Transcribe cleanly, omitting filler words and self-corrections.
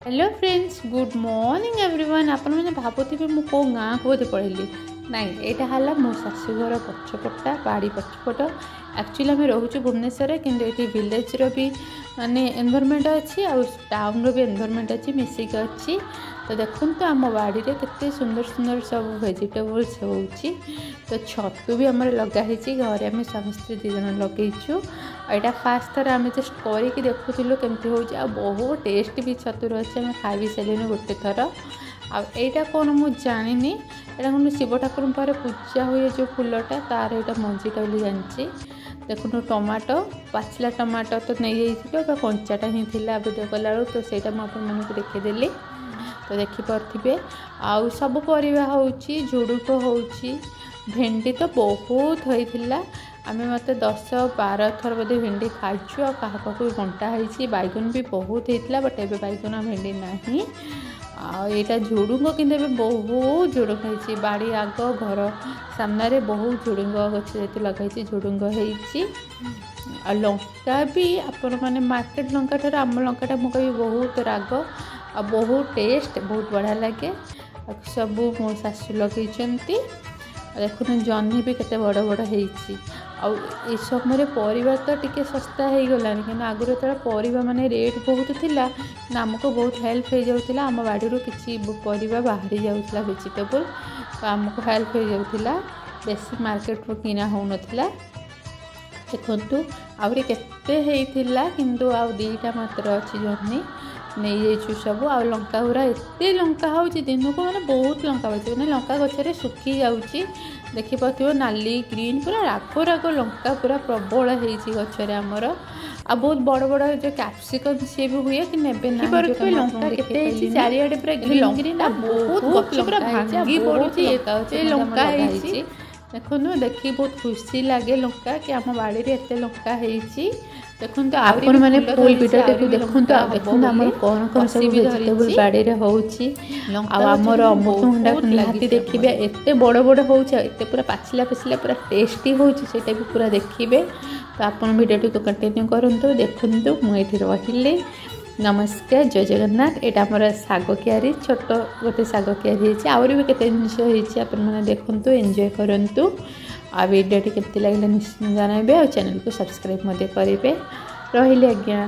Hello friends good morning everyone आपण मैंने भावुवे मु कौ गाँ को बोधे पढ़ेली नाई यहाँ है मो शाशुघर पछपटा बाड़ी पछपट एक्चुअली आम रोचु भुवनेश्वर किंतु ये विलेज भी माने एनवायरनमेंट अच्छी आ टाउन भी एनवायरनमेंट अच्छी मिसिक अच्छी। तो देखो तो आम बाड़ी रे केते सुंदर सुंदर सब वेजिटेबल्स होची। तो छतु भी आमर लगाई घरे आम स्वामी स्त्री दी जन लगेचु। यहाँ फास्ट थर आम जस्ट करके देखुलु केमती हो बहुत टेस्ट भी छतुर अच्छे आम खाई भी सारे गोटे थर। आईटा कौन मुझे जानी यहाँ कौन शिव ठाकुर पर पूजा हुए जो फूलटा तार यहाँ मंजीटा बोली जानी। देखो टमाटो पाचिला टमाटो तो नहीं जाइए कंचाटा ही था वीडियो कला तो सहीटा मुझे देखीदेली तो देखिपे आउ सब परिवा होची झुड़ुक होची भेंडी तो बहुत होता आम मत 10-12 थर बोधे भेंडी खाइचु आ क्या बंटा होती बैगन भी बहुत होता बट ए बैगन भेंडी नहीं आईटा झुड़ुंग कि बहुत झुड़ुंग होती बाड़ी आग घर सामने बहुत झुड़ुंग गच लगे झुड़ुंग होती लंका भी आपण मैंने मार्केट लंका ठार आम लंकाटा मुझे बहुत राग आ बहुत टेस्ट बहुत बढ़िया लगे सब मो शाशु लगे देखो जह्नी भी केते बड़ बड़ होती आ समय परिवा तो टिके सस्ता हो गलानी कि आगुरी तो परिवा माने रेट बहुत थिला आमको बहुत हेल्प हो जाउतिला आम बाड़ी किसी परिवा बाहरी जाउतिला वेजिटेबल तो आमको हेल्प हो जाउतिला बेसी मार्केट रो किना हो नथिला। देखंतु आउरी केते हेइथिला किंतु आ दीटा मात्र अछि जह्नी नहीं जाइछु सब आ लंका गुरा एते लंका होची दिन को माने बहुत लंका होची माने लंका गछरे सुखी जाउची देखि पथियो नाली ग्रीन पूरा राग राग लंका पूरा प्रबल हेची गछरे हमर आ बहुत बड़ बड़ जो कैप्सिकम से भी हुए कि नेबे ना पर लंका केते हेची चारियाडे पूरा ग्रीन ग्रीन आ बहुत गछ पूरा भांगी पड़ुची ए लंका हेची देखो देखी बहुत खुशी लगे लंका कि आम बाड़ी रे एते लंका हेची। देखो आपण मैंने फुल वीडियो देखो देखो आम कौन कौन सब वेजिटेबल बाड़ी रे होची आमर अमृतभंडा निहाती देखिए एते बड़ बड़ होची एते पूरा पाचिला पाचिला पूरा टेस्टी होची सेटा भी पूरा देखिए। तो आपण वीडियो को कंटिन्यू करंतु देखंतु मु एठी रहिले। नमस्कार जय जगन्नाथ। यहाँ आमर शाग क्यारी छोट गोटे शाग क्यारी होती आहरी भी केते जिनिस होती आपण मैंने देखंतु एंजॉय करंतु आ वीडियो केमती लगे निश्चित जानबे आ चैनल को सब्सक्राइब मते करेंगे रहिले आज्ञा।